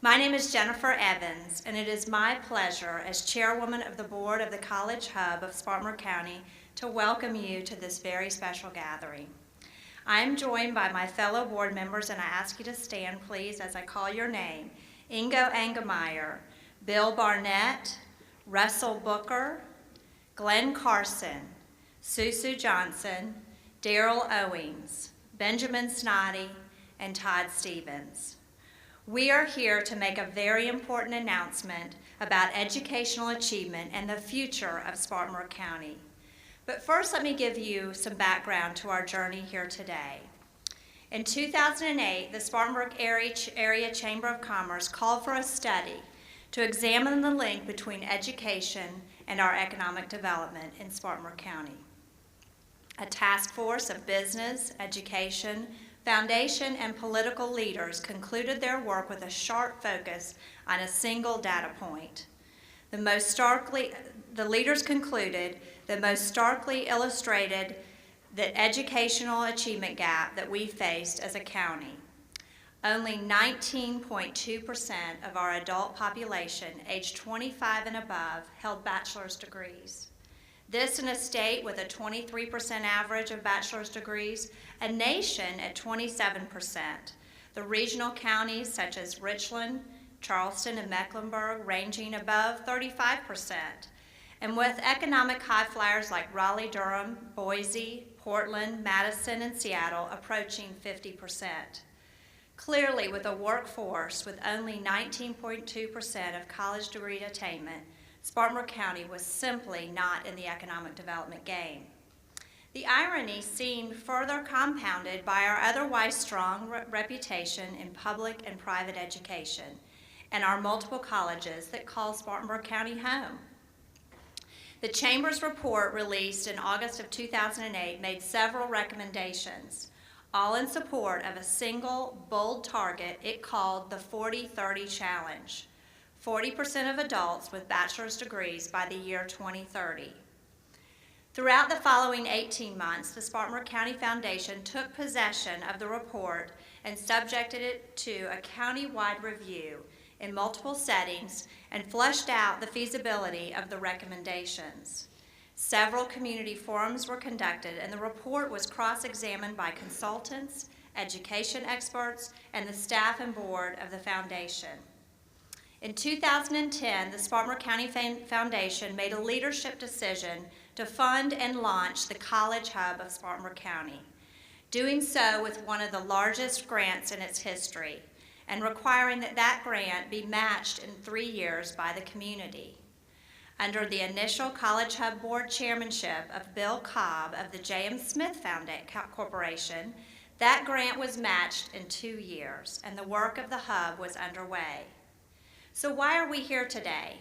My name is Jennifer Evans, and it is my pleasure as chairwoman of the board of the College Hub of Spartanburg County to welcome you to this very special gathering. I am joined by my fellow board members, and I ask you to stand, please, as I call your name. Ingo Angemeyer, Bill Barnett, Russell Booker, Glenn Carson, Susu Johnson, Daryl Owings, Benjamin Snoddy, and Todd Stevens. We are here to make a very important announcement about educational achievement and the future of Spartanburg County. But first, let me give you some background to our journey here today. In 2008, the Spartanburg Area Chamber of Commerce called for a study to examine the link between education and our economic development in Spartanburg County. A task force of business, education, foundation, and political leaders concluded their work with a sharp focus on a single data point. The leaders concluded that most starkly illustrated the educational achievement gap that we faced as a county. Only 19.2% of our adult population aged 25 and above held bachelor's degrees. This in a state with a 23% average of bachelor's degrees, a nation at 27%. The regional counties such as Richland, Charleston, and Mecklenburg ranging above 35%. And with economic high flyers like Raleigh, Durham, Boise, Portland, Madison, and Seattle approaching 50%. Clearly, with a workforce with only 19.2% of college degree attainment, Spartanburg County was simply not in the economic development game. The irony seemed further compounded by our otherwise strong reputation in public and private education and our multiple colleges that call Spartanburg County home. The Chamber's report released in August of 2008 made several recommendations, all in support of a single, bold target it called the 40-30 Challenge. 40% of adults with bachelor's degrees by the year 2030. Throughout the following 18 months, the Spartanburg County Foundation took possession of the report and subjected it to a county-wide review in multiple settings and fleshed out the feasibility of the recommendations. Several community forums were conducted, and the report was cross-examined by consultants, education experts, and the staff and board of the foundation. In 2010, the Spartanburg County Foundation made a leadership decision to fund and launch the College Hub of Spartanburg County, doing so with one of the largest grants in its history, and requiring that grant be matched in 3 years by the community. Under the initial College Hub Board chairmanship of Bill Cobb of the J.M. Smith Corporation, that grant was matched in 2 years, and the work of the Hub was underway. So why are we here today?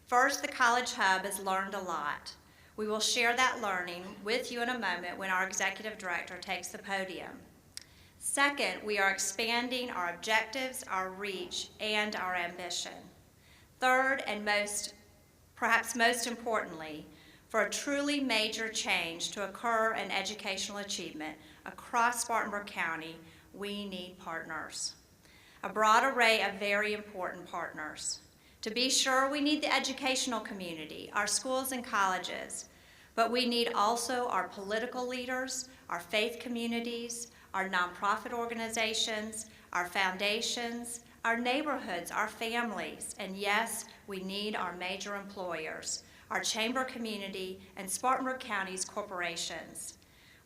First, the College Hub has learned a lot. We will share that learning with you in a moment when our Executive Director takes the podium. Second, we are expanding our objectives, our reach, and our ambition. Third, and perhaps most importantly, for a truly major change to occur in educational achievement across Spartanburg County, we need partners. A broad array of very important partners. To be sure, we need the educational community, our schools and colleges, but we need also our political leaders, our faith communities, our nonprofit organizations, our foundations, our neighborhoods, our families, and yes, we need our major employers, our chamber community, and Spartanburg County's corporations.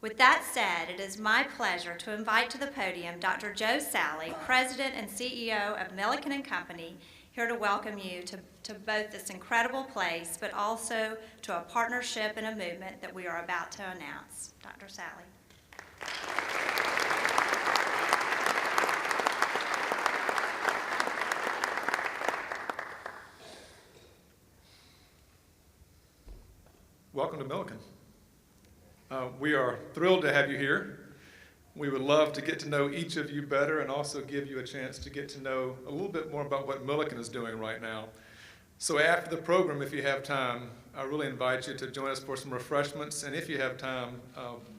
With that said, it is my pleasure to invite to the podium Dr. Joe Sally, President and CEO of Milliken Company, here to welcome you to both this incredible place, but also to a partnership and a movement that we are about to announce. Dr. Sally. Welcome to Milliken. We are thrilled to have you here. We would love to get to know each of you better and also give you a chance to get to know a little bit more about what Milliken is doing right now. So after the program, if you have time, I really invite you to join us for some refreshments. And if you have time,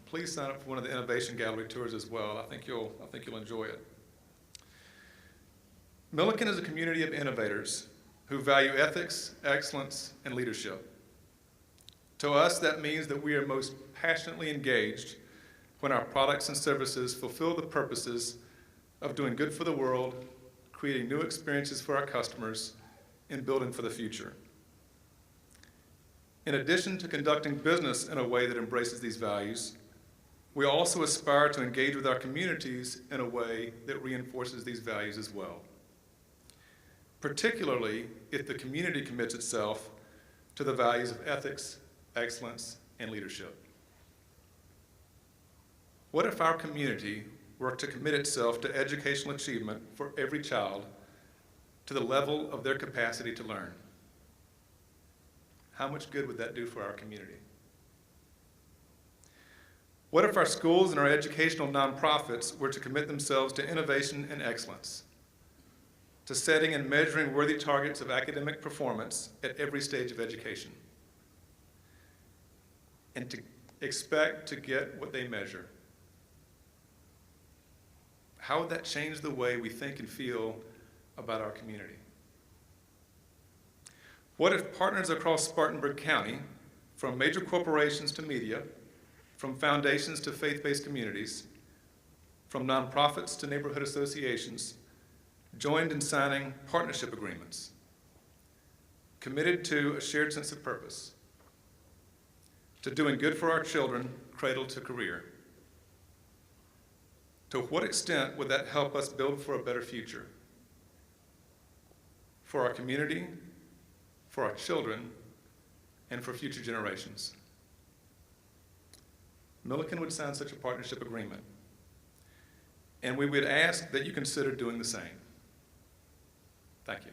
please sign up for one of the Innovation Gallery tours as well. I think you'll enjoy it. Milliken is a community of innovators who value ethics, excellence, and leadership. To us, that means that we are most passionately engaged when our products and services fulfill the purposes of doing good for the world, creating new experiences for our customers, and building for the future. In addition to conducting business in a way that embraces these values, we also aspire to engage with our communities in a way that reinforces these values as well, particularly if the community commits itself to the values of ethics, excellence, and leadership. What if our community were to commit itself to educational achievement for every child to the level of their capacity to learn? How much good would that do for our community? What if our schools and our educational nonprofits were to commit themselves to innovation and excellence, to setting and measuring worthy targets of academic performance at every stage of education, and to expect to get what they measure? How would that change the way we think and feel about our community? What if partners across Spartanburg County, from major corporations to media, from foundations to faith-based communities, from nonprofits to neighborhood associations, joined in signing partnership agreements, committed to a shared sense of purpose, to doing good for our children, cradle to career? To what extent would that help us build for a better future? For our community, for our children, and for future generations? Milliken would sign such a partnership agreement, and we would ask that you consider doing the same. Thank you.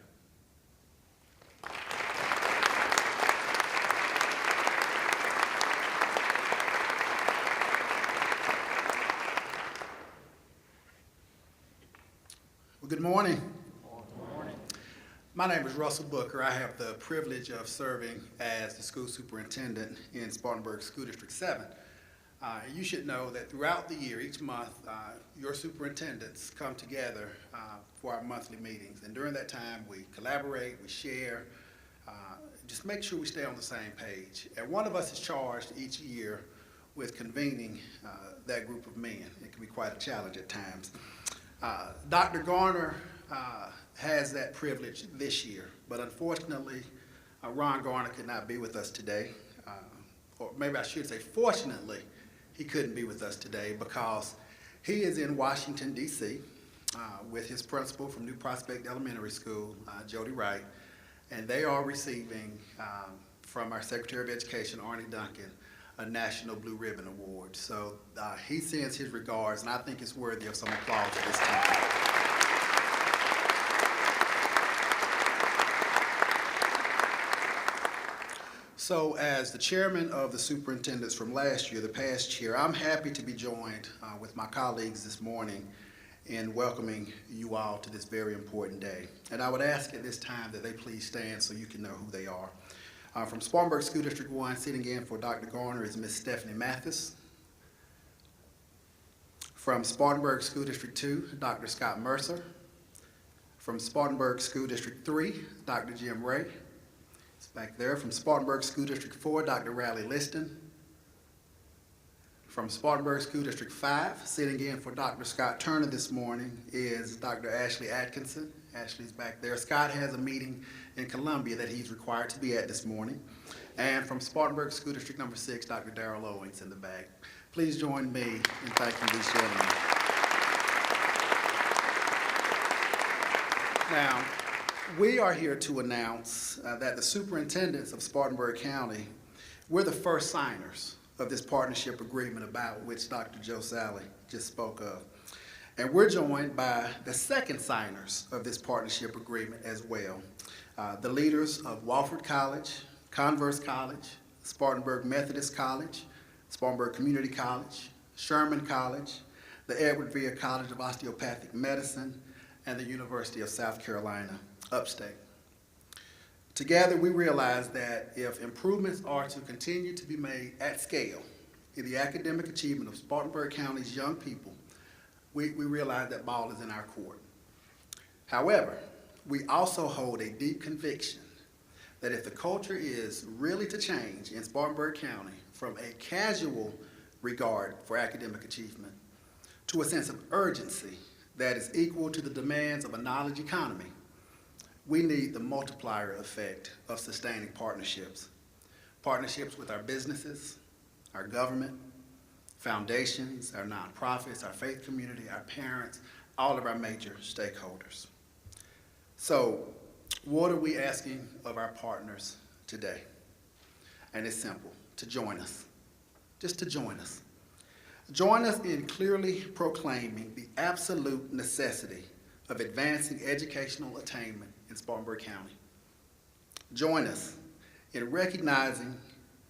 Good morning. Good morning. My name is Russell Booker. I have the privilege of serving as the school superintendent in Spartanburg School District 7. You should know that throughout the year, each month, your superintendents come together for our monthly meetings. And during that time, we collaborate, we share, just make sure we stay on the same page. And one of us is charged each year with convening that group of men. It can be quite a challenge at times. Dr. Garner has that privilege this year, but unfortunately, Ron Garner could not be with us today. Or maybe I should say, fortunately, he couldn't be with us today because he is in Washington, D.C. With his principal from New Prospect Elementary School, Jody Wright, and they are receiving from our Secretary of Education, Arnie Duncan, a National Blue Ribbon Award. So he sends his regards, and I think it's worthy of some applause at this time. So as the chairman of the superintendents from last year, the past year, I'm happy to be joined with my colleagues this morning in welcoming you all to this very important day. And I would ask at this time that they please stand so you can know who they are. From Spartanburg School District 1, sitting in for Dr. Garner is Ms. Stephanie Mathis. From Spartanburg School District 2, Dr. Scott Mercer. From Spartanburg School District 3, Dr. Jim Ray. It's back there. From Spartanburg School District 4, Dr. Riley Liston. From Spartanburg School District 5, sitting in for Dr. Scott Turner this morning is Dr. Ashley Atkinson. Ashley's back there. Scott has a meeting in Columbia that he's required to be at this morning. And from Spartanburg School District number 6, Dr. Darrell Owings in the back. Please join me in thanking these gentlemen. Now, we are here to announce that the superintendents of Spartanburg County, we're the first signers of this partnership agreement about which Dr. Joe Sally just spoke of. And we're joined by the second signers of this partnership agreement as well. The leaders of Wofford College, Converse College, Spartanburg Methodist College, Spartanburg Community College, Sherman College, the Edward Via College of Osteopathic Medicine, and the University of South Carolina, upstate. Together, we realize that if improvements are to continue to be made at scale in the academic achievement of Spartanburg County's young people, we realize that ball is in our court. However, we also hold a deep conviction that if the culture is really to change in Spartanburg County from a casual regard for academic achievement to a sense of urgency that is equal to the demands of a knowledge economy, we need the multiplier effect of sustaining partnerships. Partnerships with our businesses, our government, foundations, our nonprofits, our faith community, our parents, all of our major stakeholders. So, what are we asking of our partners today? And it's simple, to join us, just to join us. Join us in clearly proclaiming the absolute necessity of advancing educational attainment in Spartanburg County. Join us in recognizing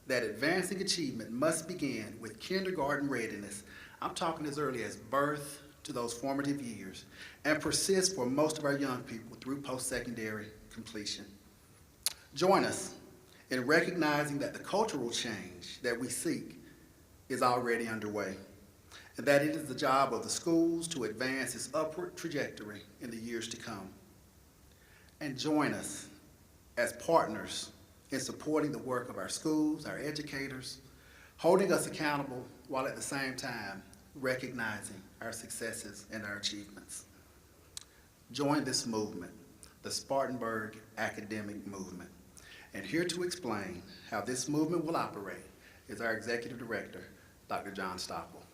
that advancing achievement must begin with kindergarten readiness. I'm talking as early as birth to those formative years, and persist for most of our young people through post-secondary completion. Join us in recognizing that the cultural change that we seek is already underway, and that it is the job of the schools to advance its upward trajectory in the years to come. And join us as partners in supporting the work of our schools, our educators, holding us accountable while at the same time recognizing our successes and our achievements. Join this movement, the Spartanburg Academic Movement. And here to explain how this movement will operate is our Executive Director, Dr. John Stockwell.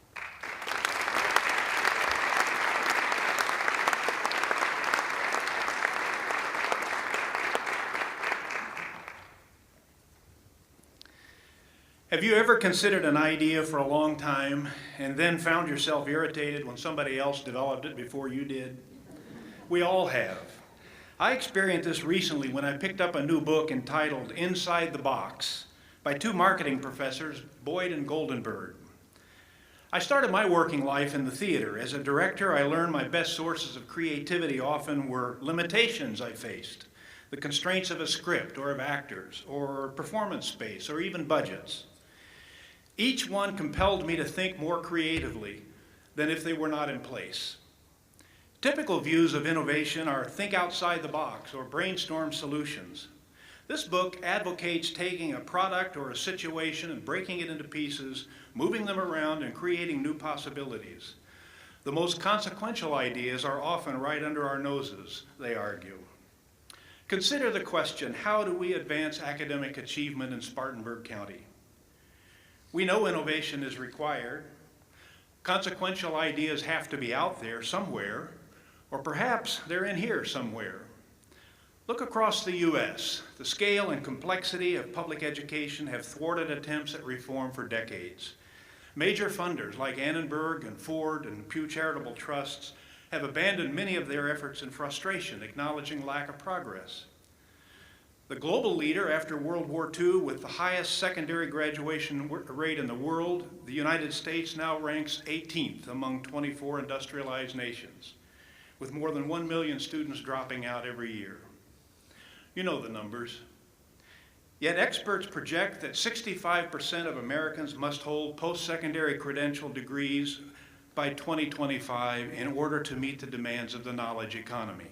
Have you ever considered an idea for a long time and then found yourself irritated when somebody else developed it before you did? We all have. I experienced this recently when I picked up a new book entitled Inside the Box by two marketing professors, Boyd and Goldenberg. I started my working life in the theater. As a director, I learned my best sources of creativity often were limitations I faced, the constraints of a script or of actors, or performance space, or even budgets. Each one compelled me to think more creatively than if they were not in place. Typical views of innovation are think outside the box or brainstorm solutions. This book advocates taking a product or a situation and breaking it into pieces, moving them around and creating new possibilities. The most consequential ideas are often right under our noses, they argue. Consider the question, how do we advance academic achievement in Spartanburg County? We know innovation is required. Consequential ideas have to be out there somewhere, or perhaps they're in here somewhere. Look across the U.S. The scale and complexity of public education have thwarted attempts at reform for decades. Major funders like Annenberg and Ford and Pew Charitable Trusts have abandoned many of their efforts in frustration, acknowledging lack of progress. The global leader after World War II with the highest secondary graduation rate in the world, the United States now ranks 18th among 24 industrialized nations, with more than 1 million students dropping out every year. You know the numbers. Yet experts project that 65% of Americans must hold post-secondary credential degrees by 2025 in order to meet the demands of the knowledge economy.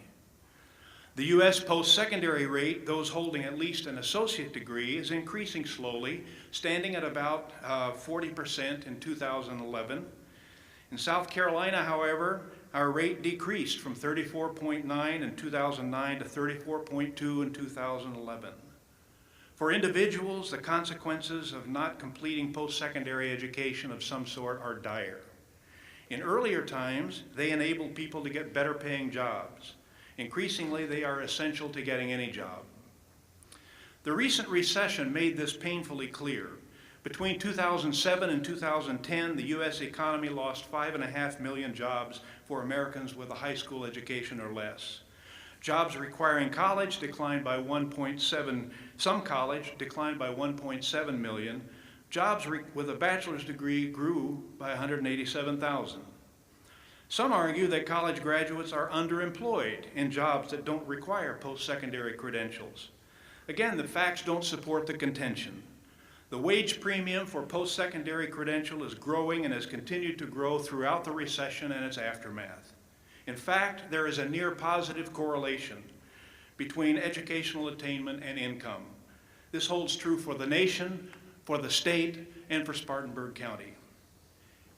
The U.S. post-secondary rate, those holding at least an associate degree, is increasing slowly, standing at about 40% in 2011. In South Carolina, however, our rate decreased from 34.9 in 2009 to 34.2 in 2011. For individuals, the consequences of not completing post-secondary education of some sort are dire. In earlier times, they enabled people to get better paying jobs. Increasingly, they are essential to getting any job. The recent recession made this painfully clear. Between 2007 and 2010, the U.S. economy lost 5.5 million jobs for Americans with a high school education or less. Jobs requiring college declined by 1.7, some college declined by 1.7 million. Jobs with a bachelor's degree grew by 187,000. Some argue that college graduates are underemployed in jobs that don't require post-secondary credentials. Again, the facts don't support the contention. The wage premium for post-secondary credential is growing and has continued to grow throughout the recession and its aftermath. In fact, there is a near positive correlation between educational attainment and income. This holds true for the nation, for the state, and for Spartanburg County.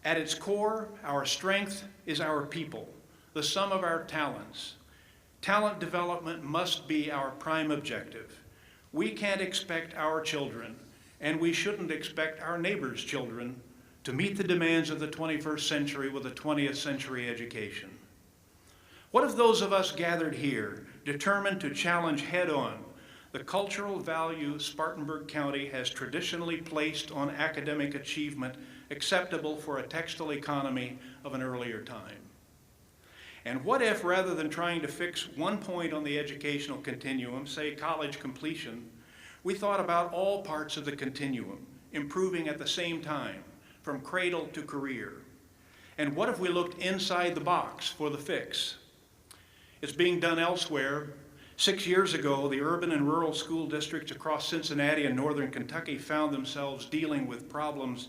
At its core, our strength is our people, the sum of our talents. Talent development must be our prime objective. We can't expect our children, and we shouldn't expect our neighbors' children, to meet the demands of the 21st century with a 20th century education. What if those of us gathered here determined to challenge head-on the cultural value Spartanburg County has traditionally placed on academic achievement acceptable for a textile economy of an earlier time? And what if, rather than trying to fix one point on the educational continuum, say college completion, we thought about all parts of the continuum, improving at the same time, from cradle to career? And what if we looked inside the box for the fix? It's being done elsewhere. 6 years ago, the urban and rural school districts across Cincinnati and northern Kentucky found themselves dealing with problems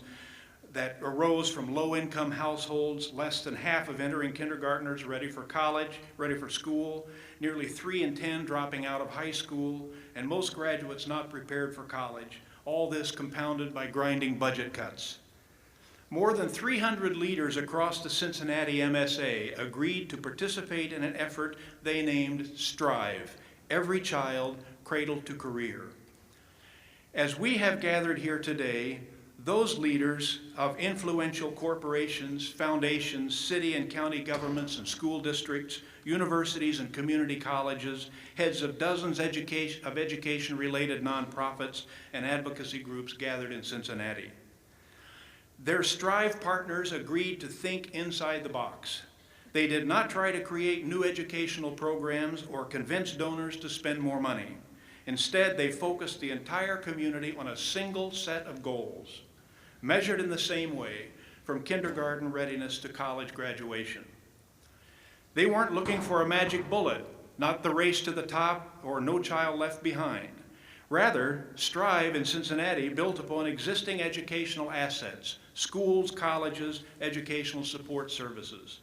that arose from low-income households, less than half of entering kindergartners ready for college, ready for school, nearly 3 in 10 dropping out of high school, and most graduates not prepared for college. All this compounded by grinding budget cuts. More than 300 leaders across the Cincinnati MSA agreed to participate in an effort they named Strive, Every Child, Cradle to Career. As we have gathered here today, those leaders of influential corporations, foundations, city and county governments and school districts, universities and community colleges, heads of dozens of education-related nonprofits and advocacy groups gathered in Cincinnati. Their Strive partners agreed to think inside the box. They did not try to create new educational programs or convince donors to spend more money. Instead, they focused the entire community on a single set of goals, measured in the same way, from kindergarten readiness to college graduation. They weren't looking for a magic bullet, not the race to the top or no child left behind. Rather, Strive in Cincinnati built upon existing educational assets, schools, colleges, educational support services.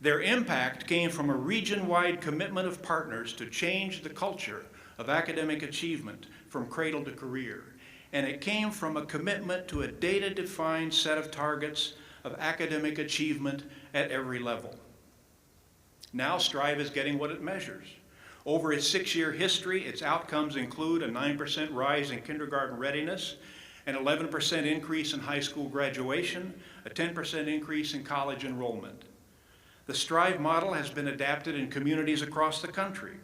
Their impact came from a region-wide commitment of partners to change the culture of academic achievement from cradle to career. And it came from a commitment to a data-defined set of targets of academic achievement at every level. Now Strive is getting what it measures. Over its 6-year history, its outcomes include a 9% rise in kindergarten readiness, an 11% increase in high school graduation, a 10% increase in college enrollment. The Strive model has been adapted in communities across the country.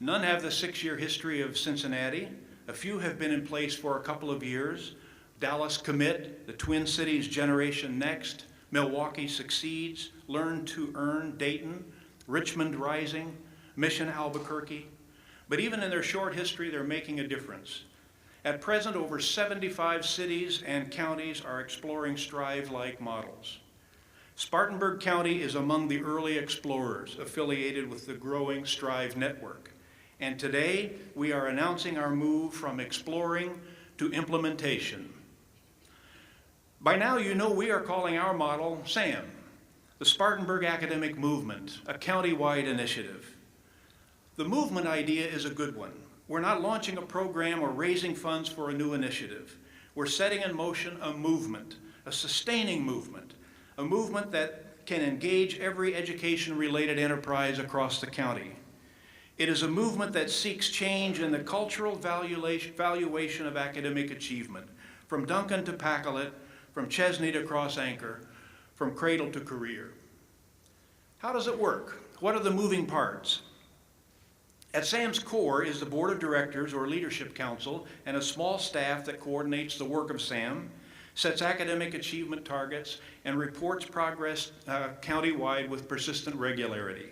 None have the 6-year history of Cincinnati. A few have been in place for a couple of years. Dallas Commit, the Twin Cities Generation Next, Milwaukee Succeeds, Learn to Earn, Dayton, Richmond Rising, Mission Albuquerque. But even in their short history, they're making a difference. At present, over 75 cities and counties are exploring Strive-like models. Spartanburg County is among the early explorers affiliated with the growing Strive network. And today, we are announcing our move from exploring to implementation. By now, you know we are calling our model SAM, the Spartanburg Academic Movement, a county-wide initiative. The movement idea is a good one. We're not launching a program or raising funds for a new initiative. We're setting in motion a movement, a sustaining movement, a movement that can engage every education-related enterprise across the county. It is a movement that seeks change in the cultural valuation of academic achievement, from Duncan to Pacolet, from Chesney to Cross Anchor, from cradle to career. How does it work? What are the moving parts? At SAM's core is the Board of Directors or Leadership Council and a small staff that coordinates the work of SAM, sets academic achievement targets, and reports progress countywide with persistent regularity.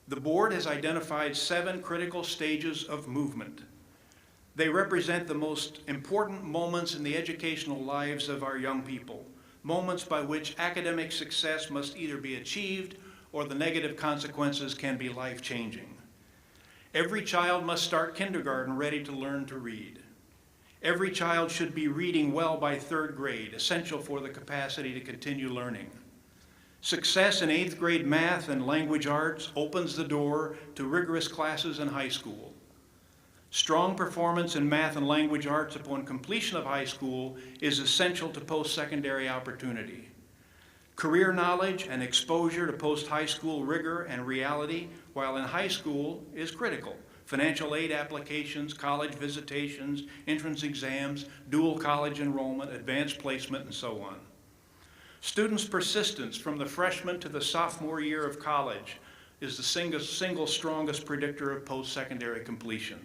The board has identified 7 critical stages of movement. They represent the most important moments in the educational lives of our young people, moments by which academic success must either be achieved or the negative consequences can be life-changing. Every child must start kindergarten ready to learn to read. Every child should be reading well by 3rd grade, essential for the capacity to continue learning. Success in 8th grade math and language arts opens the door to rigorous classes in high school. Strong performance in math and language arts upon completion of high school is essential to post-secondary opportunity. Career knowledge and exposure to post-high school rigor and reality while in high school is critical. Financial aid applications, college visitations, entrance exams, dual college enrollment, advanced placement, and so on. Students' persistence from the freshman to the sophomore year of college is the single strongest predictor of post-secondary completion.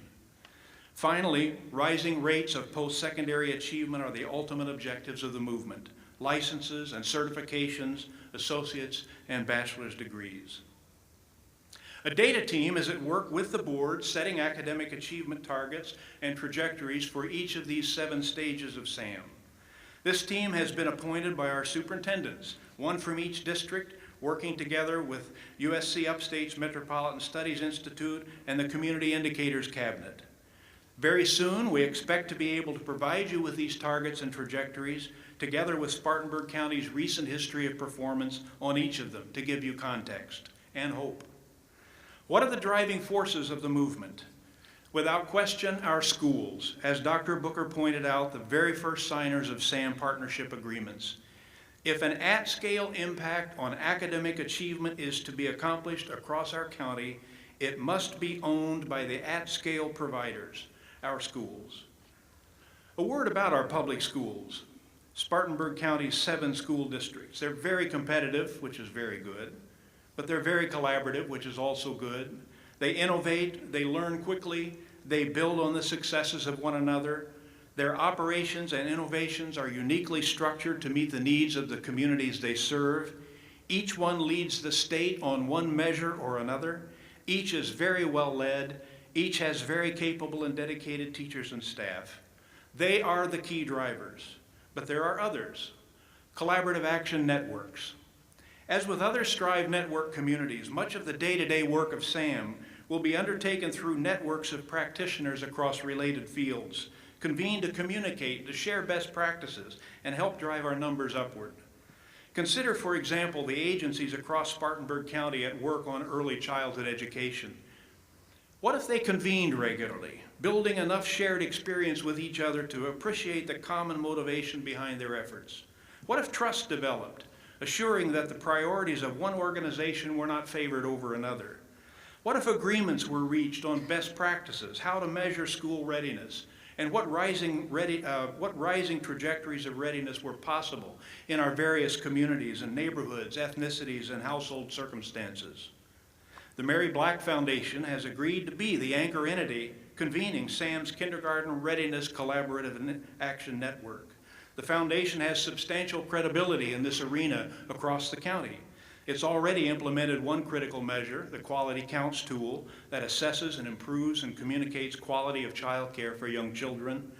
Finally, rising rates of post-secondary achievement are the ultimate objectives of the movement. Licenses and certifications, associates, and bachelor's degrees. A data team is at work with the board setting academic achievement targets and trajectories for each of these 7 stages of SAM. This team has been appointed by our superintendents, one from each district, working together with USC Upstate's Metropolitan Studies Institute and the Community Indicators Cabinet. Very soon, we expect to be able to provide you with these targets and trajectories, together with Spartanburg County's recent history of performance on each of them, to give you context and hope. What are the driving forces of the movement? Without question, our schools. As Dr. Booker pointed out, the very first signers of SAM partnership agreements. If an at-scale impact on academic achievement is to be accomplished across our county, it must be owned by the at-scale providers, our schools. A word about our public schools. Spartanburg County's 7 school districts. They're very competitive, which is very good, but they're very collaborative, which is also good. They innovate, they learn quickly, they build on the successes of one another. Their operations and innovations are uniquely structured to meet the needs of the communities they serve. Each one leads the state on one measure or another. Each is very well led. Each has very capable and dedicated teachers and staff. They are the key drivers, but there are others. Collaborative action networks. As with other Strive Network communities, much of the day-to-day work of SAM will be undertaken through networks of practitioners across related fields, convened to communicate, to share best practices, and help drive our numbers upward. Consider, for example, the agencies across Spartanburg County at work on early childhood education. What if they convened regularly, building enough shared experience with each other to appreciate the common motivation behind their efforts? What if trust developed, assuring that the priorities of one organization were not favored over another? What if agreements were reached on best practices, how to measure school readiness, and what rising trajectories of readiness were possible in our various communities and neighborhoods, ethnicities, and household circumstances? The Mary Black Foundation has agreed to be the anchor entity convening SAM's Kindergarten Readiness Collaborative Action Network. The foundation has substantial credibility in this arena across the county. It's already implemented one critical measure, the Quality Counts tool, that assesses and improves and communicates quality of child care for young children.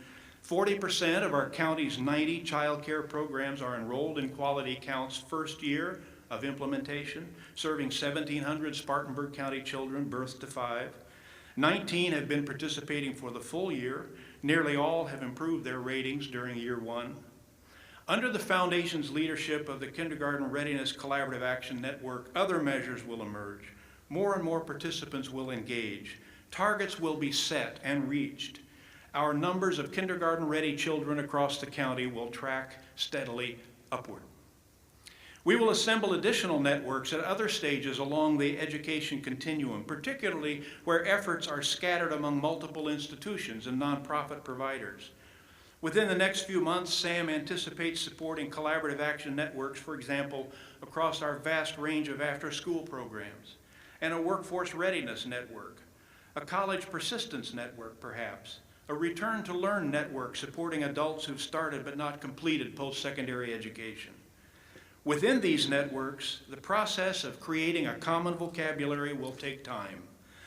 40% of our county's 90 child care programs are enrolled in Quality Counts' first year of implementation, serving 1,700 Spartanburg County children birth to 5. 19 have been participating for the full year. Nearly all have improved their ratings during year 1. Under the foundation's leadership of the Kindergarten Readiness Collaborative Action Network, other measures will emerge. More and more participants will engage. Targets will be set and reached. Our numbers of kindergarten-ready children across the county will track steadily upward. We will assemble additional networks at other stages along the education continuum, particularly where efforts are scattered among multiple institutions and nonprofit providers. Within the next few months, SAM anticipates supporting collaborative action networks, for example, across our vast range of after-school programs, and a workforce readiness network, a college persistence network perhaps, a return-to-learn network supporting adults who've started but not completed post-secondary education. Within these networks, the process of creating a common vocabulary will take time.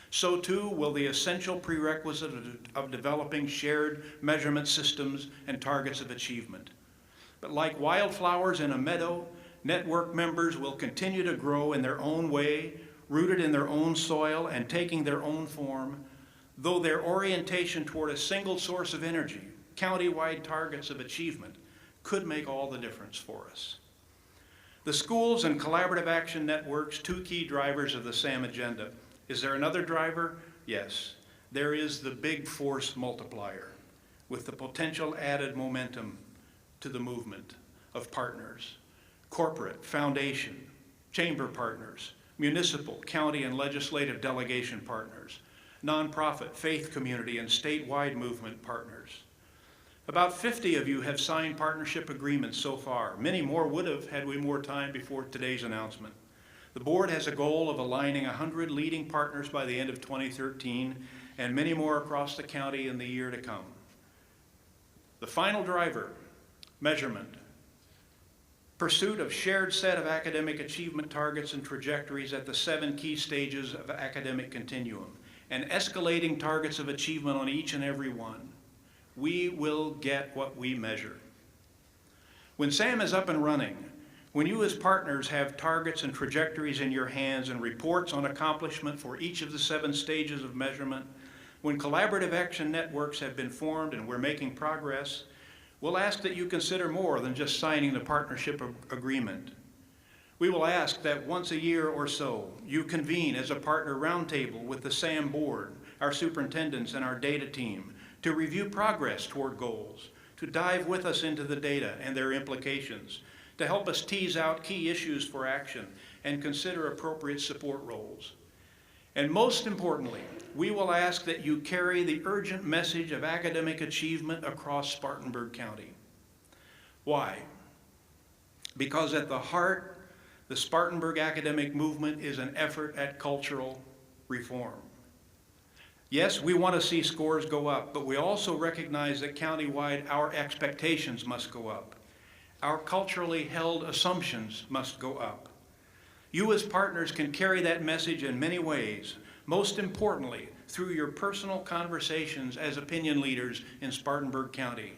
So too will the essential prerequisite of developing shared measurement systems and targets of achievement. But like wildflowers in a meadow, network members will continue to grow in their own way, rooted in their own soil and taking their own form, though their orientation toward a single source of energy, county-wide targets of achievement, could make all the difference for us. The schools and collaborative action networks, two key drivers of the SAM agenda. Is there another driver? Yes. There is the big force multiplier with the potential added momentum to the movement of partners, corporate, foundation, chamber partners, municipal, county, and legislative delegation partners, nonprofit, faith community, and statewide movement partners. About 50 of you have signed partnership agreements so far. Many more would have had we more time before today's announcement. The board has a goal of aligning 100 leading partners by the end of 2013 and many more across the county in the year to come. The final driver, measurement. Pursuit of shared set of academic achievement targets and trajectories at the 7 key stages of academic continuum and escalating targets of achievement on each and every one. We will get what we measure. When SAM is up and running, when you as partners have targets and trajectories in your hands and reports on accomplishment for each of the 7 stages of measurement, when collaborative action networks have been formed and we're making progress, we'll ask that you consider more than just signing the partnership agreement. We will ask that once a year or so, you convene as a partner roundtable with the SAM board, our superintendents, and our data team to review progress toward goals, to dive with us into the data and their implications, to help us tease out key issues for action and consider appropriate support roles. And most importantly, we will ask that you carry the urgent message of academic achievement across Spartanburg County. Why? Because at the heart, the Spartanburg Academic Movement is an effort at cultural reform. Yes, we want to see scores go up, but we also recognize that countywide our expectations must go up. Our culturally held assumptions must go up. You as partners can carry that message in many ways, most importantly through your personal conversations as opinion leaders in Spartanburg County.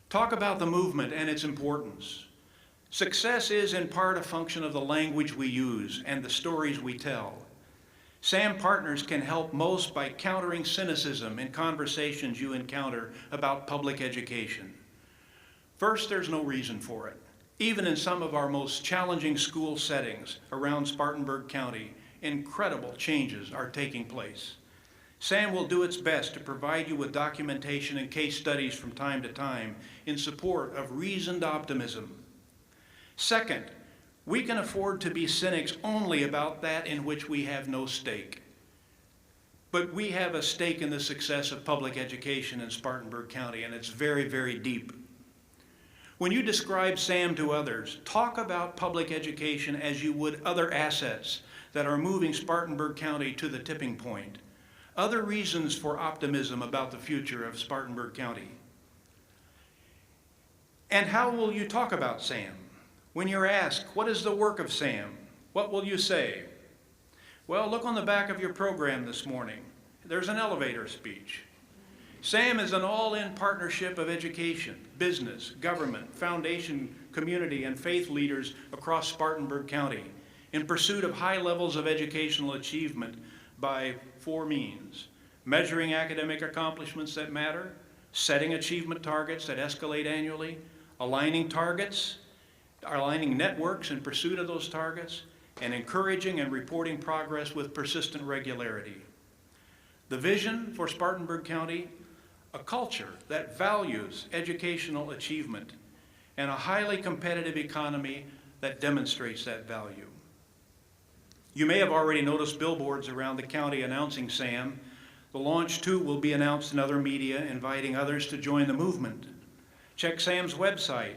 Talk about the movement and its importance. Success is in part a function of the language we use and the stories we tell. SAM partners can help most by countering cynicism in conversations you encounter about public education. First, there's no reason for it. Even in some of our most challenging school settings around Spartanburg County, incredible changes are taking place. SAM will do its best to provide you with documentation and case studies from time to time in support of reasoned optimism. Second, we can afford to be cynics only about that in which we have no stake. But we have a stake in the success of public education in Spartanburg County, and it's very, very deep. When you describe SAM to others, talk about public education as you would other assets that are moving Spartanburg County to the tipping point. Other reasons for optimism about the future of Spartanburg County. And how will you talk about SAM? When you're asked, what is the work of SAM? What will you say? Well, look on the back of your program this morning. There's an elevator speech. SAM is an all-in partnership of education, business, government, foundation, community, and faith leaders across Spartanburg County in pursuit of high levels of educational achievement by 4 means: measuring academic accomplishments that matter, setting achievement targets that escalate annually, aligning targets, aligning networks in pursuit of those targets, and encouraging and reporting progress with persistent regularity. The vision for Spartanburg County: a culture that values educational achievement and a highly competitive economy that demonstrates that value. You may have already noticed billboards around the county announcing SAM. The launch too will be announced in other media, inviting others to join the movement. Check SAM's website.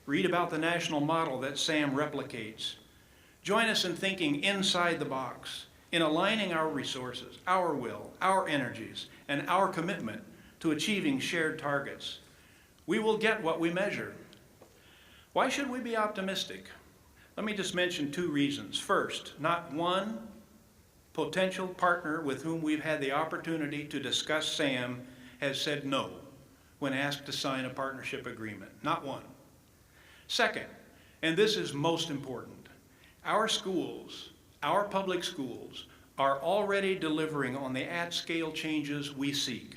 Read about the national model that SAM replicates. Join us in thinking inside the box, in aligning our resources, our will, our energies, and our commitment to achieving shared targets. We will get what we measure. Why should we be optimistic? Let me just mention 2 reasons. First, not one potential partner with whom we've had the opportunity to discuss SAM has said no when asked to sign a partnership agreement. Not one. Second, and this is most important, our schools, our public schools, are already delivering on the at-scale changes we seek.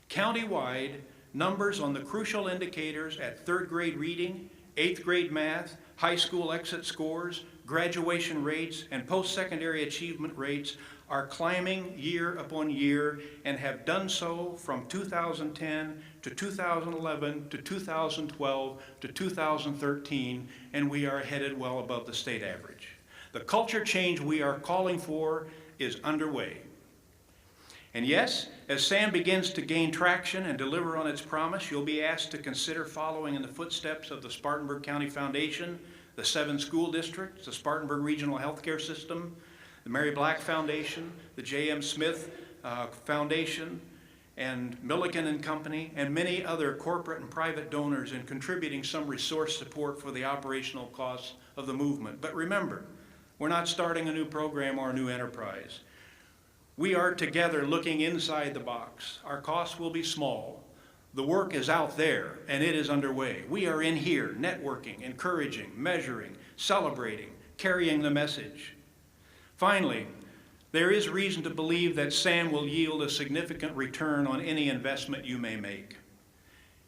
Countywide, numbers on the crucial indicators at 3rd grade reading, 8th grade math, high school exit scores, graduation rates, and post-secondary achievement rates are climbing year upon year and have done so from 2010 to 2011 to 2012 to 2013, and we are headed well above the state average. The culture change we are calling for is underway. And yes, as SAM begins to gain traction and deliver on its promise, you'll be asked to consider following in the footsteps of the Spartanburg County Foundation, the 7 school districts, the Spartanburg Regional Healthcare System, the Mary Black Foundation, the J.M. Smith Foundation, and Milliken Company, and many other corporate and private donors in contributing some resource support for the operational costs of the movement. But remember, we're not starting a new program or a new enterprise. We are together looking inside the box. Our costs will be small. The work is out there, and it is underway. We are in here, networking, encouraging, measuring, celebrating, carrying the message. Finally, there is reason to believe that SAM will yield a significant return on any investment you may make.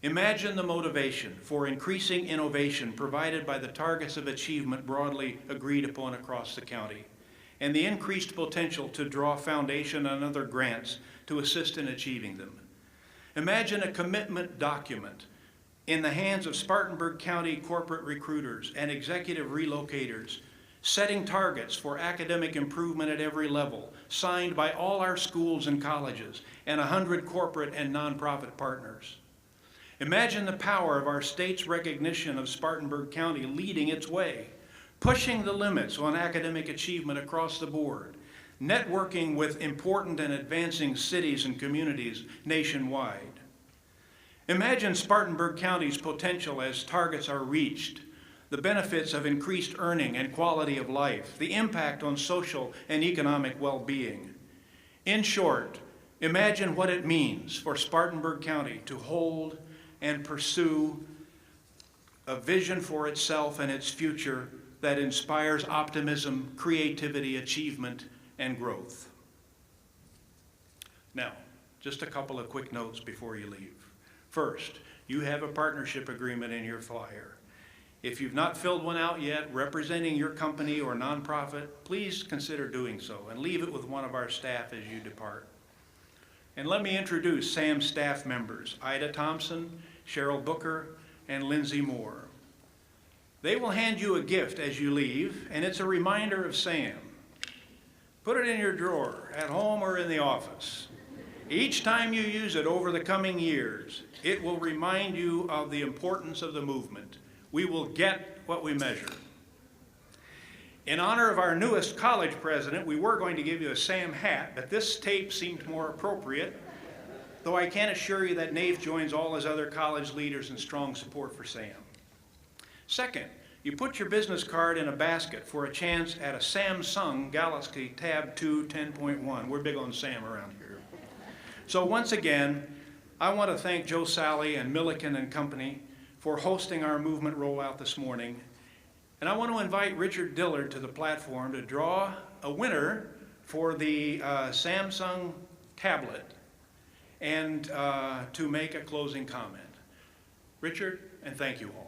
Imagine the motivation for increasing innovation provided by the targets of achievement broadly agreed upon across the county, and the increased potential to draw foundation and other grants to assist in achieving them. Imagine a commitment document in the hands of Spartanburg County corporate recruiters and executive relocators, setting targets for academic improvement at every level, signed by all our schools and colleges and 100 corporate and nonprofit partners. Imagine the power of our state's recognition of Spartanburg County leading its way, pushing the limits on academic achievement across the board, networking with important and advancing cities and communities nationwide. Imagine Spartanburg County's potential as targets are reached, the benefits of increased earning and quality of life, the impact on social and economic well-being. In short, imagine what it means for Spartanburg County to hold and pursue a vision for itself and its future that inspires optimism, creativity, achievement, and growth. Now, just a couple of quick notes before you leave. First, you have a partnership agreement in your flyer. If you've not filled one out yet, representing your company or nonprofit, please consider doing so and leave it with one of our staff as you depart. And let me introduce SAM's staff members, Ida Thompson, Cheryl Booker, and Lindsay Moore. They will hand you a gift as you leave, and it's a reminder of SAM. Put it in your drawer, at home or in the office. Each time you use it over the coming years, it will remind you of the importance of the movement. We will get what we measure. In honor of our newest college president, we were going to give you a SAM hat, but this tape seemed more appropriate, though I can assure you that NAIF joins all his other college leaders in strong support for SAM. Second, you put your business card in a basket for a chance at a Samsung Galaxy Tab 2 10.1. We're big on SAM around here. So once again, I want to thank Joe Sally and Milliken Company for hosting our movement rollout this morning. And I want to invite Richard Dillard to the platform to draw a winner for the Samsung tablet and to make a closing comment. Richard, and thank you all.